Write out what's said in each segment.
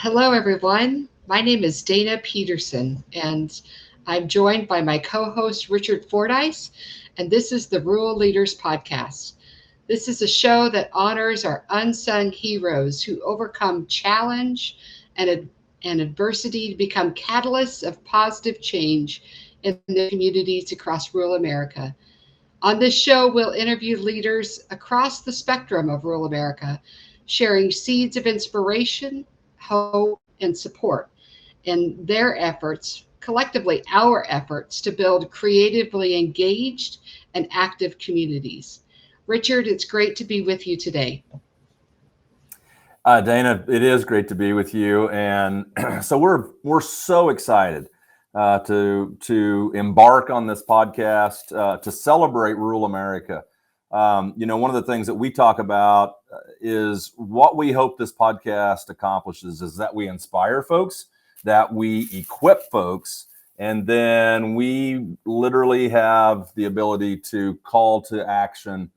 Hello, everyone. My name is Dana Peterson, and I'm joined by my co host, Richard Fordyce, and this is the Rural Leaders Podcast. This is a show that honors our unsung heroes who overcome challenge and adversity to become catalysts of positive change in their communities across rural America. On this show, we'll interview leaders across the spectrum of rural America, sharing seeds of inspiration, hope, and support in their efforts, collectively our efforts, to build creatively engaged and active communities. Richard, it's great to be with you today. Dana, it is great to be with you, and so we're so excited to embark on this podcast to celebrate rural America. One of the things that we talk about is what we hope this podcast accomplishes is that we inspire folks, that we equip folks, and then we literally have the ability to call to action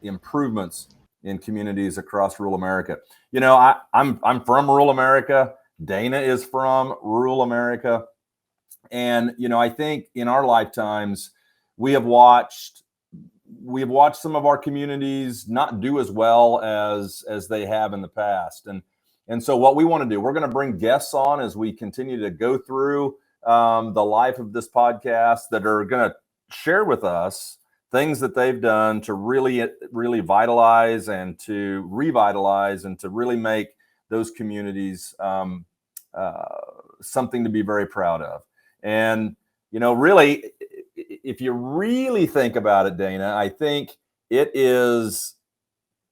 improvements in communities across rural America. I'm from rural America. Dana is from rural America. And, I think in our lifetimes, we have watched some of our communities not do as well as they have in the past. And so what we want to do, we're going to bring guests on as we continue to go through the life of this podcast that are going to share with us things that they've done to really vitalize and to revitalize and to really make those communities something to be very proud of. And, really, if you really think about it, Dana, I think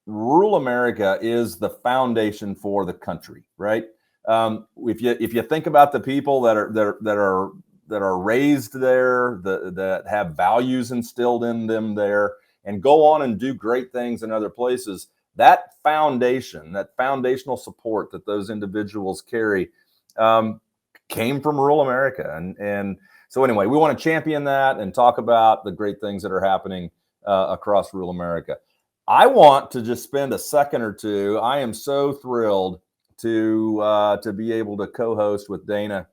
rural America is the foundation for the country, right? If you think about the people that are raised there, that have values instilled in them there, and go on and do great things in other places, that foundational support that those individuals carry came from rural America. And so anyway, we want to champion that and talk about the great things that are happening across rural America. I want to just spend a second or two. I am so thrilled to be able to co-host with Dana.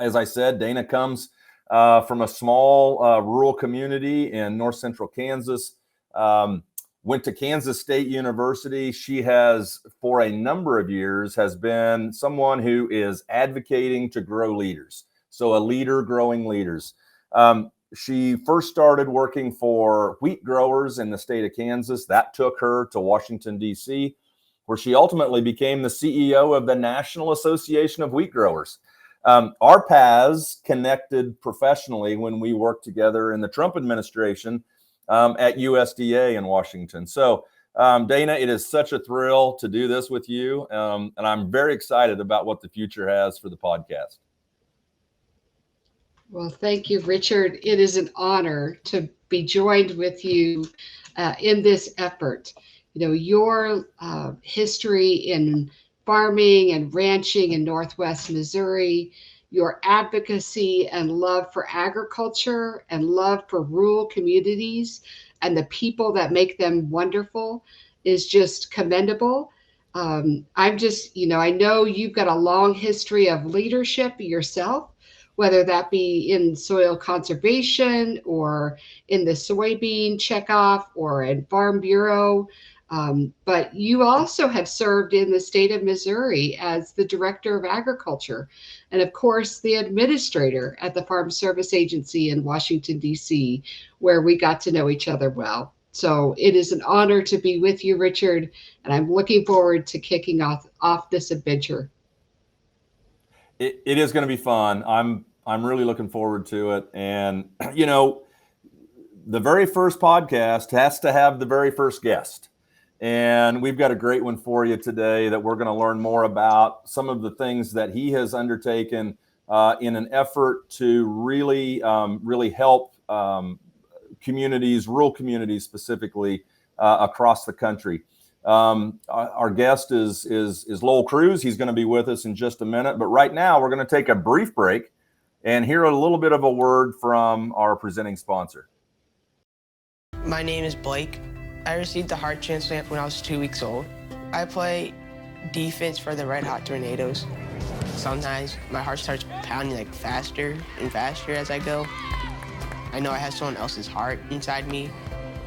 As I said, Dana comes from a small rural community in north central Kansas. Went to Kansas State University. She has, for a number of years, has been someone who is advocating to grow leaders. So a leader growing leaders. She first started working for wheat growers in the state of Kansas. That took her to Washington, D.C., where she ultimately became the CEO of the National Association of Wheat Growers. Our paths connected professionally when we worked together in the Trump administration at USDA in Washington. So, Dana, it is such a thrill to do this with you, and I'm very excited about what the future has for the podcast. Well, thank you, Richard. It is an honor to be joined with you in this effort. Your history in farming and ranching in Northwest Missouri, your advocacy and love for agriculture and love for rural communities and the people that make them wonderful is just commendable. I know you've got a long history of leadership yourself, whether that be in soil conservation or in the soybean checkoff or in Farm Bureau. But you also have served in the state of Missouri as the director of agriculture and, of course, the administrator at the Farm Service Agency in Washington, D.C., where we got to know each other well. So it is an honor to be with you, Richard, and I'm looking forward to kicking off this adventure. It is going to be fun. I'm really looking forward to it. And, the very first podcast has to have the very first guest. And we've got a great one for you today that we're going to learn more about some of the things that he has undertaken in an effort to really help communities, rural communities specifically, across the country. Our guest is Lowell Kruse. He's going to be with us in just a minute. But right now, we're going to take a brief break and hear a little bit of a word from our presenting sponsor. My name is Blake. I received a heart transplant when I was 2 weeks old. I play defense for the Red Hot Tornadoes. Sometimes my heart starts pounding like faster and faster as I go. I know I have someone else's heart inside me.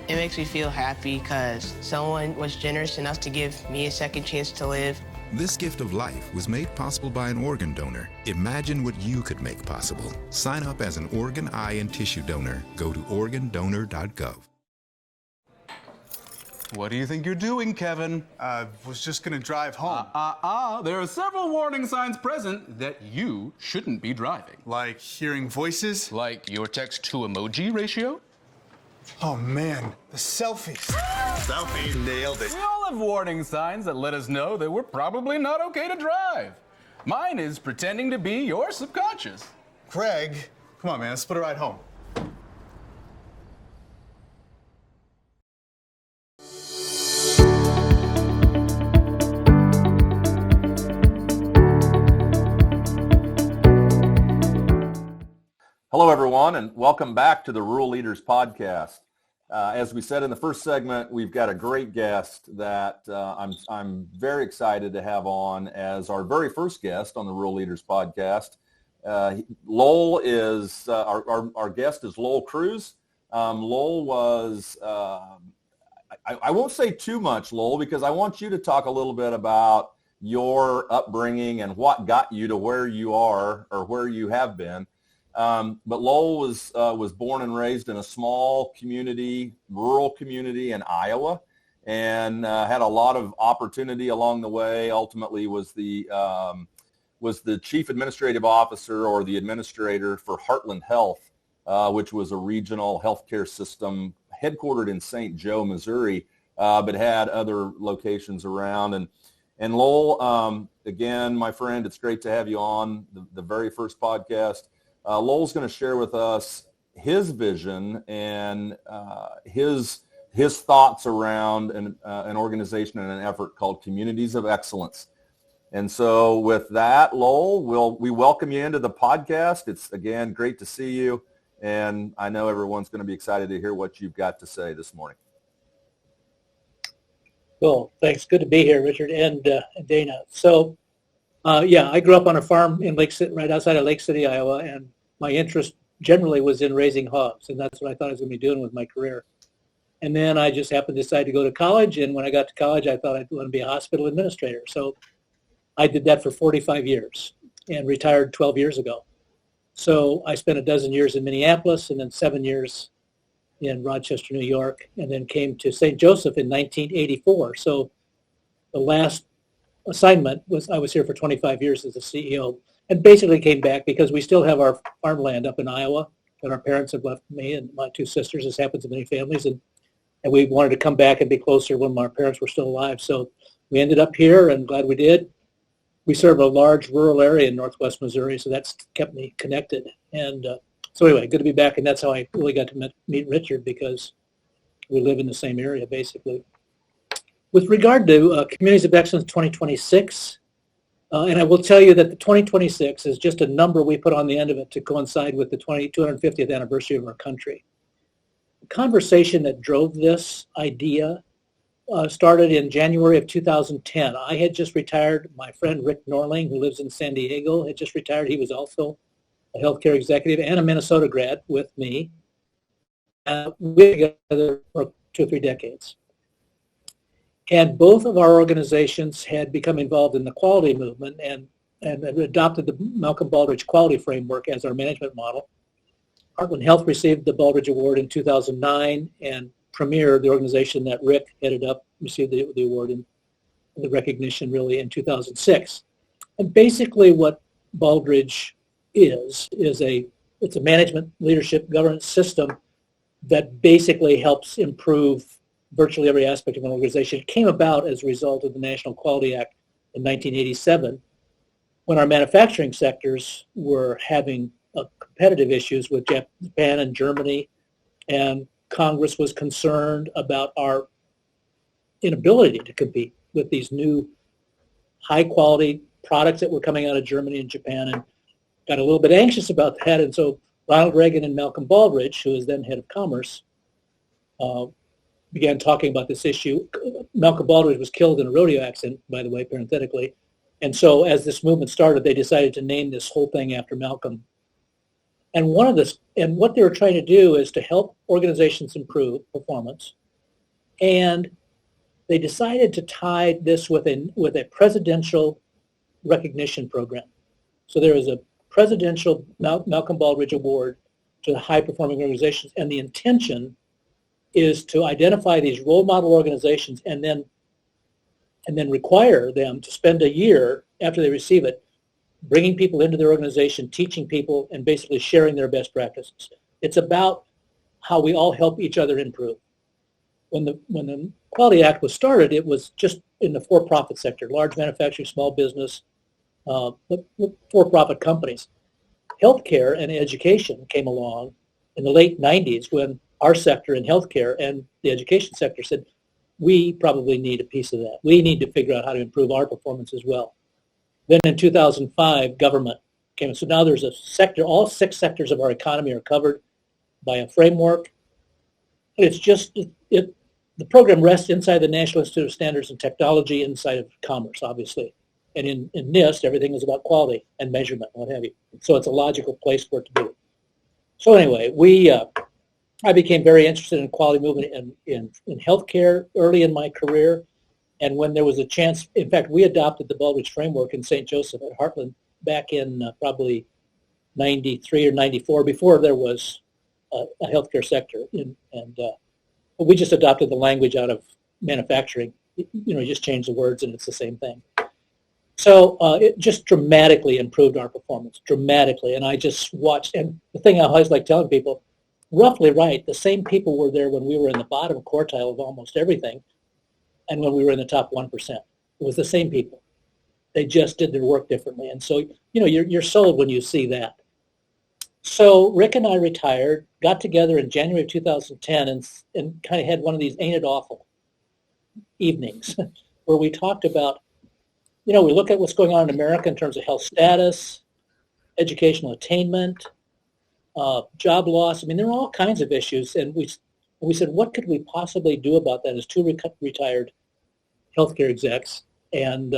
It makes me feel happy because someone was generous enough to give me a second chance to live. This gift of life was made possible by an organ donor. Imagine what you could make possible. Sign up as an organ, eye, and tissue donor. Go to organdonor.gov. What do you think you're doing, Kevin? Was just gonna drive home. There are several warning signs present that you shouldn't be driving. Like hearing voices? Like your text-to-emoji ratio? Oh man, the selfies. Selfie, nailed it. We all have warning signs that let us know that we're probably not okay to drive. Mine is pretending to be your subconscious. Craig, come on man, let's put a ride home. Hello, everyone, and welcome back to the Rural Leaders Podcast. As we said in the first segment, we've got a great guest that I'm very excited to have on as our very first guest on the Rural Leaders Podcast. Lowell is our guest is Lowell Kruse. Lowell was I won't say too much, Lowell, because I want you to talk a little bit about your upbringing and what got you to where you are or where you have been. But Lowell was born and raised in a small community, rural community in Iowa, and had a lot of opportunity along the way. Ultimately, was the chief administrative officer or the administrator for Heartland Health, which was a regional healthcare system headquartered in St. Joe, Missouri, but had other locations around. And Lowell, again, my friend, it's great to have you on the very first podcast. Lowell's going to share with us his vision and his thoughts around an organization and an effort called Communities of Excellence. And so with that, Lowell, we welcome you into the podcast. It's, again, great to see you. And I know everyone's going to be excited to hear what you've got to say this morning. Cool. Thanks. Good to be here, Richard and Dana. So, I grew up on a farm in right outside of Lake City, Iowa, and my interest generally was in raising hogs, and that's what I thought I was going to be doing with my career. And then I just happened to decide to go to college, and when I got to college, I thought I'd want to be a hospital administrator. So I did that for 45 years and retired 12 years ago. So I spent a dozen years in Minneapolis and then 7 years in Rochester, New York, and then came to St. Joseph in 1984. So the last assignment was I was here for 25 years as a CEO, and basically came back because we still have our farmland up in Iowa that our parents have left me and my two sisters, as happens in many families, and we wanted to come back and be closer when my parents were still alive. So we ended up here, and glad we did. We serve a large rural area in northwest Missouri, so that's kept me connected. And so anyway, good to be back, and that's how I really got to meet Richard, because we live in the same area, basically. With regard to Communities of Excellence 2026, and I will tell you that the 2026 is just a number we put on the end of it to coincide with the 250th anniversary of our country. The conversation that drove this idea started in January of 2010. I had just retired. My friend Rick Norling, who lives in San Diego, had just retired. He was also a healthcare executive and a Minnesota grad with me. We were together for 2 or 3 decades. And both of our organizations had become involved in the quality movement and adopted the Malcolm Baldrige quality framework as our management model. Heartland Health received the Baldrige Award in 2009, and Premier, the organization that Rick headed up, received the award and the recognition really in 2006. And basically what Baldrige is it's a management, leadership, governance system that basically helps improve virtually every aspect of an organization. It came about as a result of the National Quality Act in 1987, when our manufacturing sectors were having competitive issues with Japan and Germany, and Congress was concerned about our inability to compete with these new high-quality products that were coming out of Germany and Japan, and got a little bit anxious about that. And so Ronald Reagan and Malcolm Baldrige, who was then head of commerce, began talking about this issue, Malcolm Baldrige was killed in a rodeo accident, by the way, parenthetically. And so as this movement started, they decided to name this whole thing after Malcolm. And what they were trying to do is to help organizations improve performance. And they decided to tie this with a presidential recognition program. So there is a presidential Malcolm Baldrige Award to the high-performing organizations, and the intention is to identify these role model organizations and then require them to spend a year after they receive it bringing people into their organization, teaching people, and basically sharing their best practices. It's about how we all help each other improve. When the Quality Act was started, it was just in the for-profit sector, large manufacturing, small business, for-profit companies. Healthcare and education came along in the late 90s when our sector in healthcare and the education sector said, we probably need a piece of that. We need to figure out how to improve our performance as well. Then in 2005, government came in. So now there's a sector, all 6 sectors of our economy are covered by a framework. It's just, the program rests inside the National Institute of Standards and Technology, inside of Commerce, obviously. And in NIST, everything is about quality and measurement, what have you. So it's a logical place for it to be. So anyway, I became very interested in quality movement in healthcare early in my career. And when there was a chance, in fact, we adopted the Baldrige framework in St. Joseph at Heartland back in probably 93 or 94, before there was a healthcare sector. We just adopted the language out of manufacturing. You just change the words and it's the same thing. So it just dramatically improved our performance, dramatically. And I just watched, and the thing I always like telling people, roughly right, the same people were there when we were in the bottom quartile of almost everything and when we were in the top 1%. It was the same people. They just did their work differently. And so, you're sold when you see that. So Rick and I retired, got together in January of 2010 and kind of had one of these ain't it awful evenings where we talked about, we look at what's going on in America in terms of health status, educational attainment, job loss. I mean, there are all kinds of issues. And we said, what could we possibly do about that as 2 retired healthcare execs? And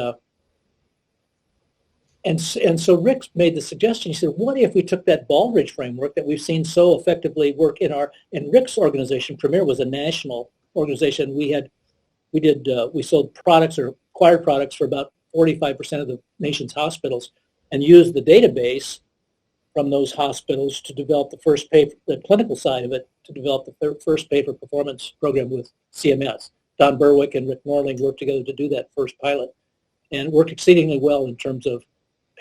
so Rick made the suggestion. He said, what if we took that Baldrige framework that we've seen so effectively work in Rick's organization, Premier was a national organization. We sold products or acquired products for about 45% of the nation's hospitals and used the database from those hospitals to develop the first the clinical side of it, to develop the first pay-for-performance program with CMS. Don Berwick and Rick Norling worked together to do that first pilot, and it worked exceedingly well in terms of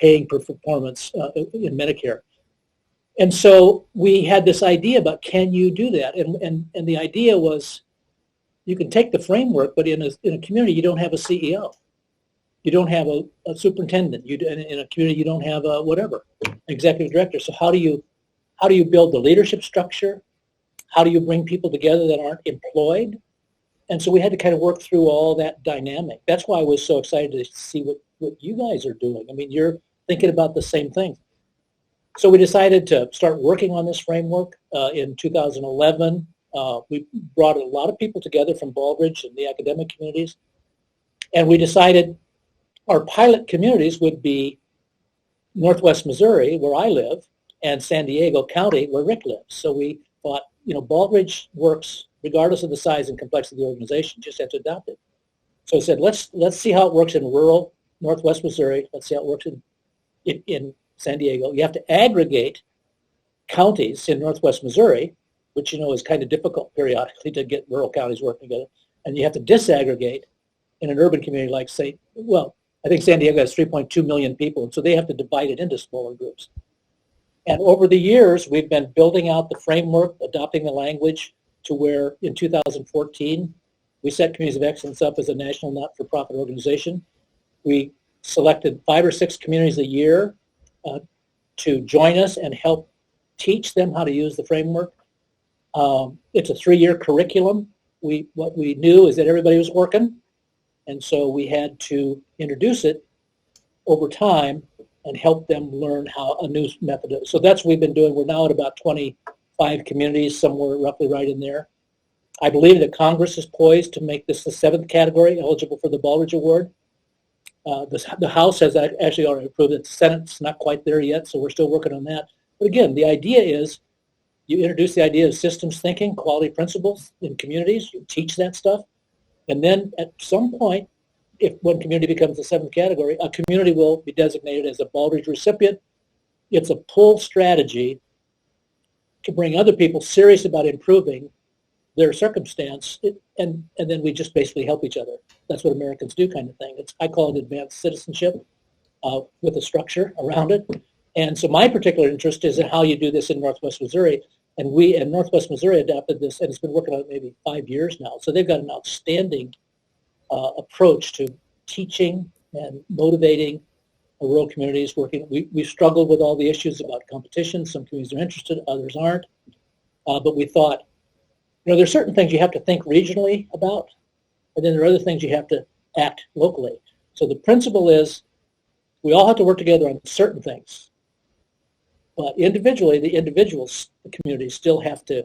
paying per performance in Medicare. And so we had this idea about, can you do that? And the idea was, you can take the framework, but in a community, you don't have a CEO. You don't have a superintendent. In a community, you don't have a whatever, executive director. So how do you build the leadership structure? How do you bring people together that aren't employed? And so we had to kind of work through all that dynamic. That's why I was so excited to see what you guys are doing. I mean, you're thinking about the same thing. So we decided to start working on this framework in 2011. We brought a lot of people together from Baldrige and the academic communities. And we decided our pilot communities would be Northwest Missouri, where I live, and San Diego County, where Rick lives. So we thought, Baldrige works regardless of the size and complexity of the organization, just have to adopt it. So I said, let's see how it works in rural Northwest Missouri. Let's see how it works in San Diego. You have to aggregate counties in Northwest Missouri, which, is kind of difficult periodically to get rural counties working together. And you have to disaggregate in an urban community like I think San Diego has 3.2 million people, and so they have to divide it into smaller groups. And over the years, we've been building out the framework, adopting the language to where in 2014, we set Communities of Excellence up as a national not-for-profit organization. We selected 5 or 6 communities a year to join us and help teach them how to use the framework. It's a 3-year curriculum. What we knew is that everybody was working, and so we had to introduce it over time and help them learn how a new method is. So that's what we've been doing. We're now at about 25 communities, somewhere roughly right in there. I believe that Congress is poised to make this the 7th category eligible for the Baldrige Award. The House has actually already approved it. The Senate's not quite there yet, so we're still working on that. But again, the idea is you introduce the idea of systems thinking, quality principles in communities, you teach that stuff, and then at some point, if one community becomes the 7th category, a community will be designated as a Baldrige recipient. It's a pull strategy to bring other people serious about improving their circumstance, and then we just basically help each other. That's what Americans do, kind of thing. I call it advanced citizenship with a structure around it. And so my particular interest is in how you do this in Northwest Missouri. And we in Northwest Missouri adapted this, and it's been working on it maybe 5 years now. So they've got an outstanding approach to teaching and motivating rural communities working. We struggled with all the issues about competition. Some communities are interested, others aren't. But we thought, there's certain things you have to think regionally about, and then there are other things you have to act locally. So the principle is we all have to work together on certain things. But individually, the communities still have to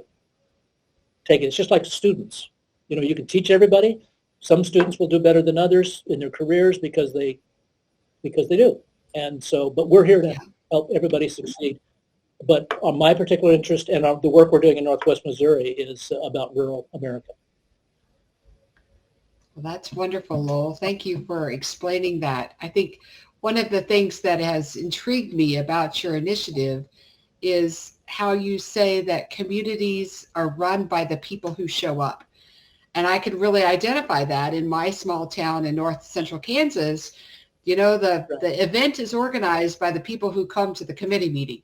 take it. It's just like students. You can teach everybody. Some students will do better than others in their careers because they do. And so, but we're here to help everybody succeed. But on my particular interest and the work we're doing in Northwest Missouri is about rural America. Well, that's wonderful, Lowell. Thank you for explaining that. I think one of the things that has intrigued me about your initiative is how you say that communities are run by the people who show up. And I can really identify that in my small town in north central Kansas. The event is organized by the people who come to the committee meeting.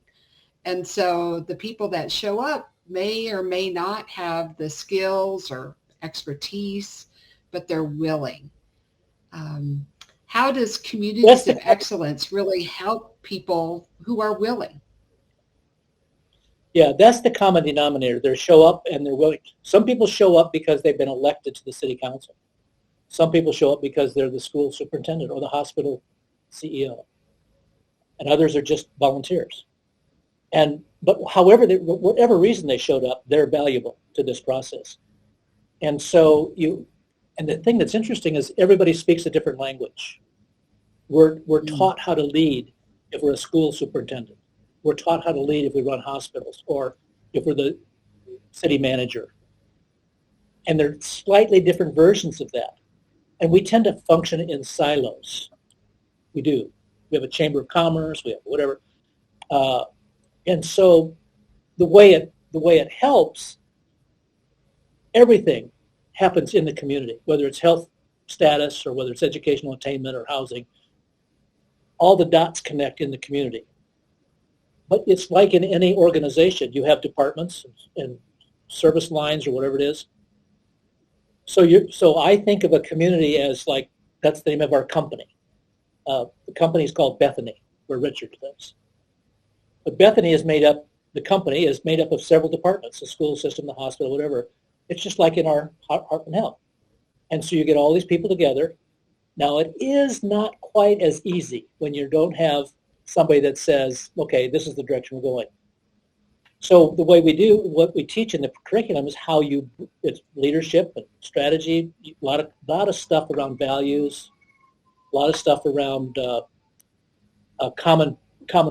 And so the people that show up may or may not have the skills or expertise, but they're willing. How does communities of excellence really help people who are willing? Yeah, that's the common denominator. They show up and they're willing. Some people show up because they've been elected to the city council. Some people show up because they're the school superintendent or the hospital CEO. And others are just volunteers. But however, whatever reason they showed up, they're valuable to this process. And so and the thing that's interesting is everybody speaks a different language. We're taught how to lead if we're a school superintendent. We're taught how to lead if we run hospitals or if we're the city manager. And there are slightly different versions of that. And we tend to function in silos. We do. We have a chamber of commerce, we have whatever. And so the way it helps, everything happens in the community, whether it's health status or whether it's educational attainment or housing. All the dots connect in the community. But it's like in any organization. You have departments and service lines or whatever it is. So I think of a community as like, that's the name of our company. The company is called Bethany, where Richard lives. But Bethany the company is made up of several departments, the school system, the hospital, whatever. It's just like in our heart and health. And so you get all these people together. Now, it is not quite as easy when you don't have somebody that says, okay, this is the direction we're going. So the way what we teach in the curriculum is it's leadership and strategy, a lot of stuff around values, a lot of stuff around common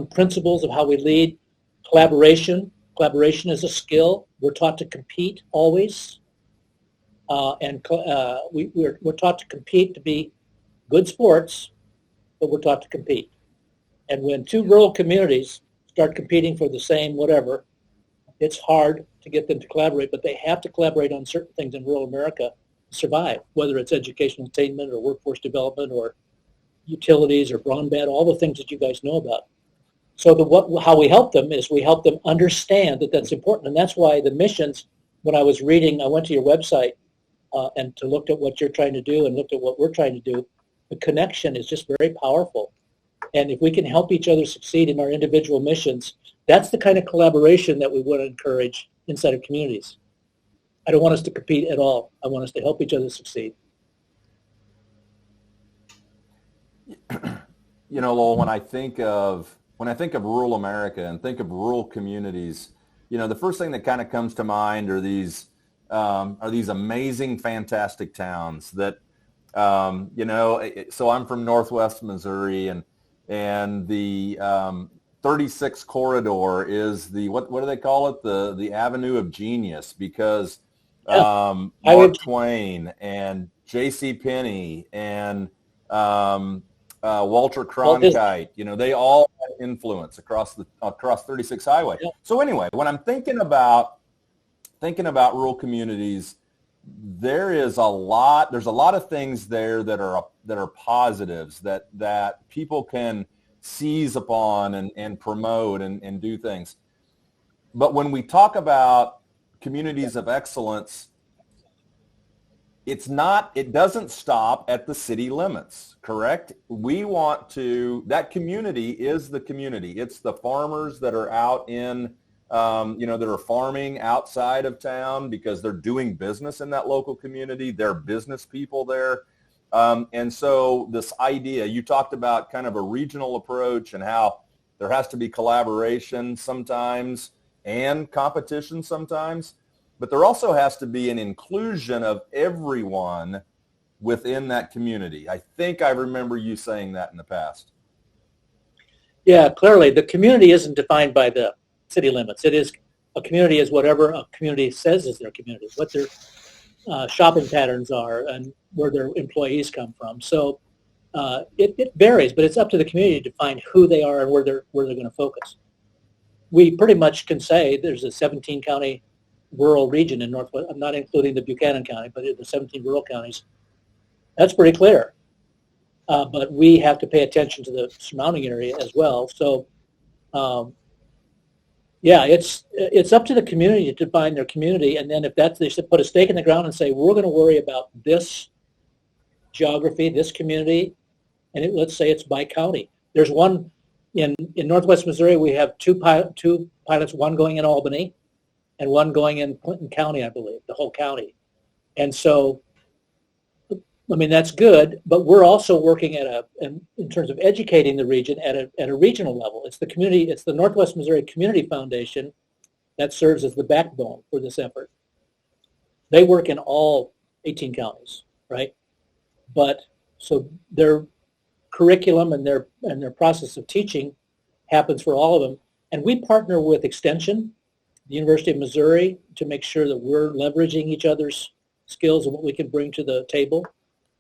principles of how we lead, collaboration. Collaboration is a skill. We're taught to compete always. We're taught to compete to be good sports, but we're taught to compete. And when two rural communities start competing for the same whatever, it's hard to get them to collaborate, but they have to collaborate on certain things in rural America to survive, whether it's educational attainment or workforce development or utilities or broadband, all the things that you guys know about. So how we help them is we help them understand that that's important. And that's why the missions, when I was reading, I went to your website and to look at what you're trying to do and looked at what we're trying to do. The connection is just very powerful. And if we can help each other succeed in our individual missions, that's the kind of collaboration that we want to encourage inside of communities. I don't want us to compete at all. I want us to help each other succeed. Lowell, when I think of rural America and think of rural communities, the first thing that kind of comes to mind are these are these amazing, fantastic towns that, so I'm from Northwest Missouri, and the 36 corridor is the, what do they call it? The Avenue of Genius, because Mark Twain and J.C. Penney and Walter Cronkite, they all had influence across 36 Highway. Yeah. So anyway, when I'm thinking about rural communities, there's a lot of things there that are positives that people can seize upon and promote and do things. But when we talk about communities of excellence, it doesn't stop at the city limits, correct? That community is the community. It's the farmers that are out in, that are farming outside of town because they're doing business in that local community. They're business people there. And so this idea, you talked about kind of a regional approach and how there has to be collaboration sometimes and competition sometimes, but there also has to be an inclusion of everyone within that community. I think I remember you saying that in the past. Yeah, clearly the community isn't defined by the city limits. A community is whatever a community says is their community, what their shopping patterns are and where their employees come from. So it varies, but it's up to the community to find who they are and where they're going to focus. We pretty much can say there's a 17-county rural region in Northwest. I'm not including the Buchanan County, but the 17 rural counties. That's pretty clear. But we have to pay attention to the surrounding area as well. So, it's up to the community to define their community, and then if they should put a stake in the ground and say, we're going to worry about this geography, this community, and let's say it's by county. There's one in Northwest Missouri. We have two pilots, one going in Albany, and one going in Clinton County, I believe, the whole county. And so, that's good, but we're also working in terms of educating the region at a regional level. It's the community, it's the Northwest Missouri Community Foundation that serves as the backbone for this effort. They work in all 18 counties, right? But so their curriculum and their process of teaching happens for all of them. And we partner with Extension, the University of Missouri, to make sure that we're leveraging each other's skills and what we can bring to the table.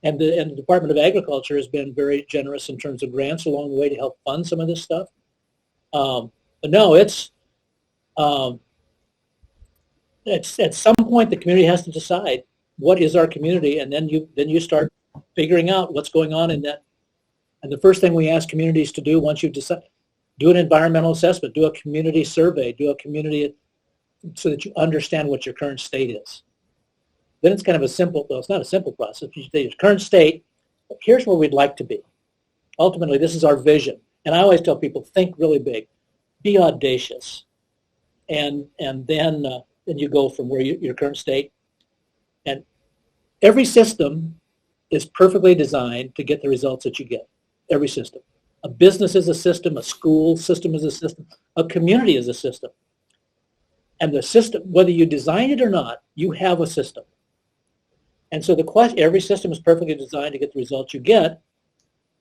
And the Department of Agriculture has been very generous in terms of grants along the way to help fund some of this stuff. But no, it's at some point the community has to decide what is our community, and then you start figuring out what's going on in that. And the first thing we ask communities to do once you decide, do an environmental assessment, do a community survey, do a community so that you understand what your current state is. Then it's kind of it's not a simple process. You say your current state, here's where we'd like to be. Ultimately, this is our vision. And I always tell people, think really big, be audacious. And then you go from where your current state. And every system is perfectly designed to get the results that you get. Every system. A business is a system, a school system is a system, a community is a system. And the system, whether you design it or not, you have a system. And so every system is perfectly designed to get the results you get.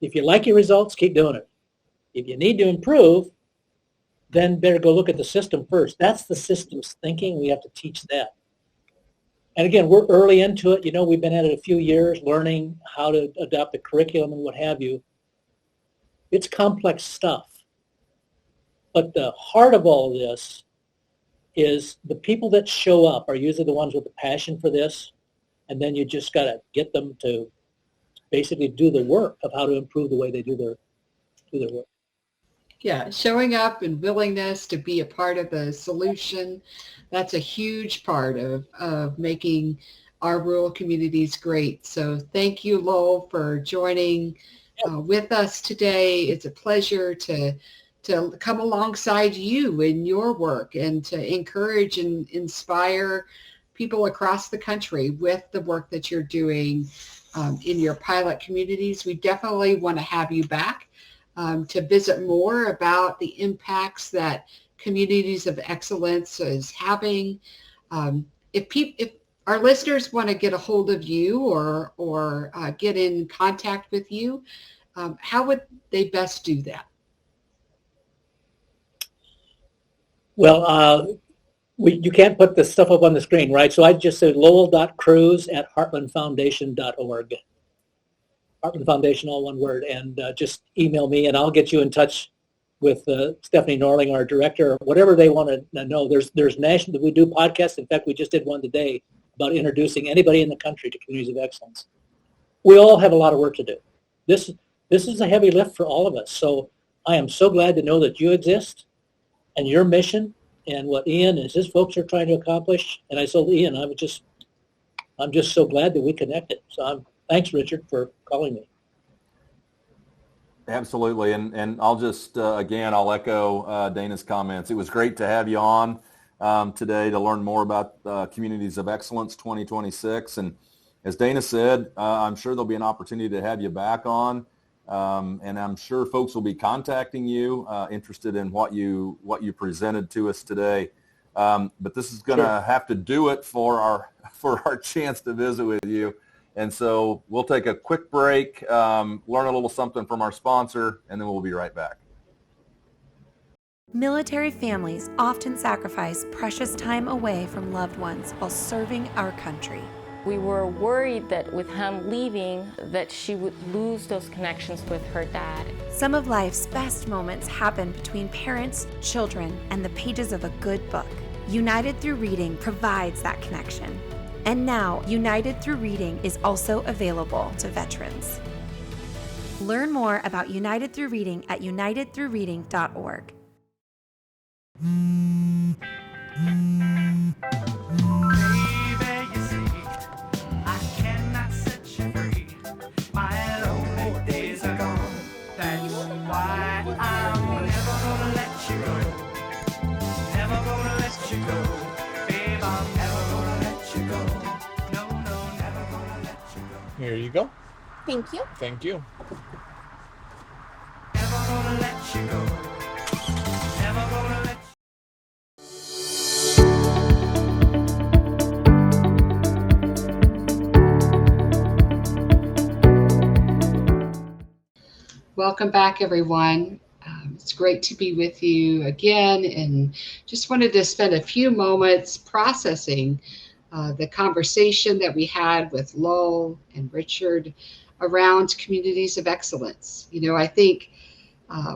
If you like your results, keep doing it. If you need to improve, then better go look at the system first. That's the system's thinking. We have to teach that. And again, we're early into it. We've been at it a few years, learning how to adopt the curriculum and what have you. It's complex stuff. But the heart of all of this is the people that show up are usually the ones with the passion for this. And then you just got to get them to basically do the work of how to improve the way they do their work. Yeah, showing up and willingness to be a part of the solution, that's a huge part of making our rural communities great. So thank you, Lowell, for joining with us today. It's a pleasure to come alongside you in your work and to encourage and inspire people across the country with the work that you're doing in your pilot communities. We definitely want to have you back to visit more about the impacts that communities of excellence is having. If our listeners want to get a hold of you or get in contact with you, how would they best do that? Well, you can't put the stuff up on the screen, right? So I just said lowell.kruse@heartlandfoundation.org. Heartland Foundation, all one word, and just email me and I'll get you in touch with Stephanie Norling, our director, or whatever they want to know. There's national, we do podcasts. In fact, we just did one today about introducing anybody in the country to communities of excellence. We all have a lot of work to do. This is a heavy lift for all of us. So I am so glad to know that you exist and your mission and what Ian and his folks are trying to accomplish. And I told Ian, I'm just so glad that we connected. So thanks, Richard, for calling me. Absolutely. And I'll just, again, I'll echo Dana's comments. It was great to have you on today to learn more about Communities of Excellence 2026. And as Dana said, I'm sure there'll be an opportunity to have you back on. And I'm sure folks will be contacting you, interested in what you presented to us today. But this is going to have to do it for our chance to visit with you. And so we'll take a quick break, learn a little something from our sponsor, and then we'll be right back. Military families often sacrifice precious time away from loved ones while serving our country. We were worried that with him leaving, that she would lose those connections with her dad. Some of life's best moments happen between parents, children, and the pages of a good book. United Through Reading provides that connection. And now, United Through Reading is also available to veterans. Learn more about United Through Reading at unitedthroughreading.org. Here you go. Thank you. Thank you. Never gonna let you go. Never gonna let Welcome back, everyone. It's great to be with you again, and just wanted to spend a few moments processing the conversation that we had with Lowell and Richard around communities of excellence. You know, I think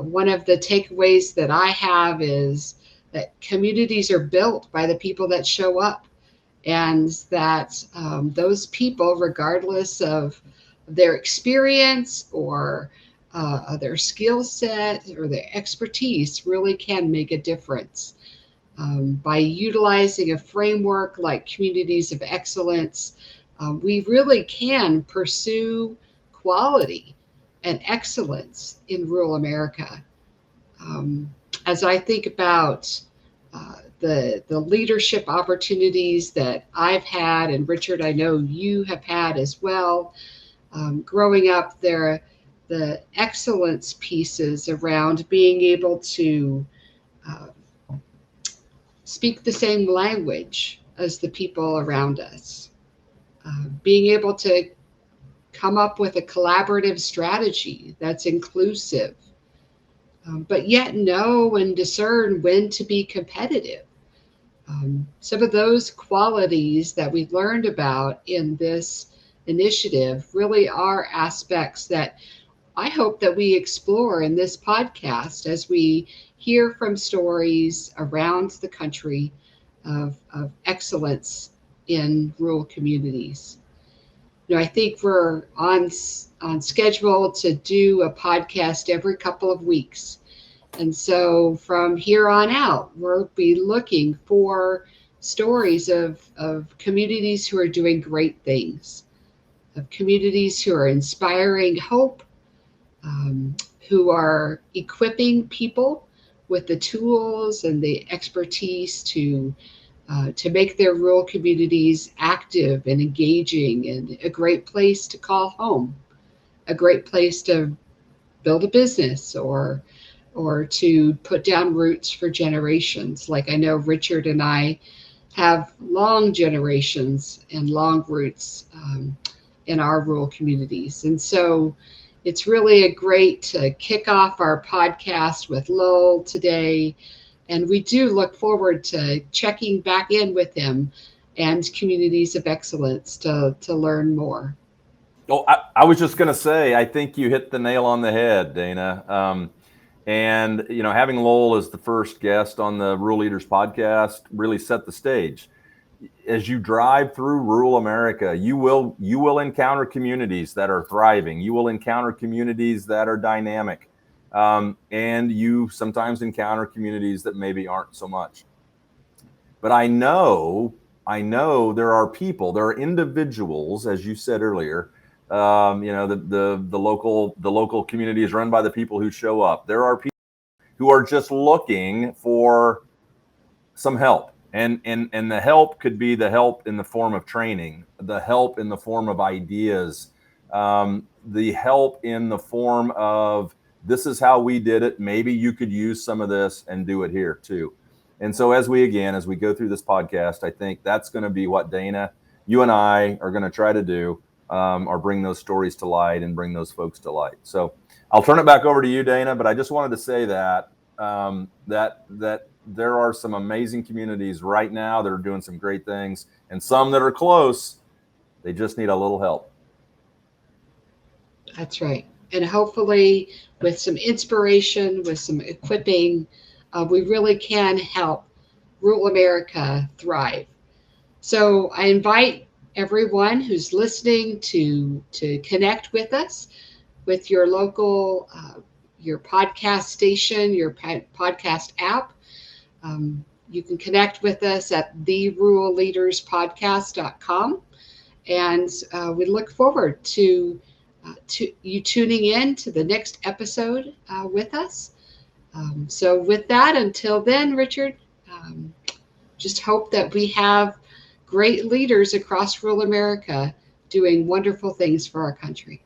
one of the takeaways that I have is that communities are built by the people that show up, and that those people, regardless of their experience or their skill set or their expertise, really can make a difference. By utilizing a framework like Communities of Excellence, we really can pursue quality and excellence in rural America. As I think about the leadership opportunities that I've had, and Richard, I know you have had as well, growing up there, the excellence pieces around being able to speak the same language as the people around us, being able to come up with a collaborative strategy that's inclusive, but yet know and discern when to be competitive. Some of those qualities that we learned about in this initiative really are aspects that I hope that we explore in this podcast as we hear from stories around the country of excellence in rural communities. You know, I think we're on schedule to do a podcast every couple of weeks. And so from here on out, we'll be looking for stories of communities who are doing great things, of communities who are inspiring hope, who are equipping people with the tools and the expertise to make their rural communities active and engaging and a great place to call home, a great place to build a business or to put down roots for generations. Like I know Richard and I have long generations and long roots in our rural communities. And so it's really a great to kick off our podcast with Lowell today. And we do look forward to checking back in with him and Communities of Excellence to learn more. Oh, I was just going to say, I think you hit the nail on the head, Dana. And, you know, having Lowell as the first guest on the Rural Leaders podcast really set the stage. As you drive through rural America, you will encounter communities that are thriving. You will encounter communities that are dynamic. And you sometimes encounter communities that maybe aren't so much. But I know there are people, there are individuals, as you said earlier. You know, the local community is run by the people who show up. There are people who are just looking for some help. And the help could be the help in the form of training, the help in the form of ideas, the help in the form of, this is how we did it. Maybe you could use some of this and do it here too. And so as we go through this podcast, I think that's going to be what Dana, you and I are going to try to do, or bring those stories to light and bring those folks to light. So I'll turn it back over to you, Dana, but I just wanted to say that, that there are some amazing communities right now that are doing some great things, and some that are close. They just need a little help. That's right. And hopefully with some inspiration, with some equipping, we really can help rural America thrive. So I invite everyone who's listening to connect with us with your local, your podcast station, your podcast app. You can connect with us at theruralleaderspodcast.com. And we look forward to you tuning in to the next episode with us. So with that, until then, Richard, just hope that we have great leaders across rural America doing wonderful things for our country.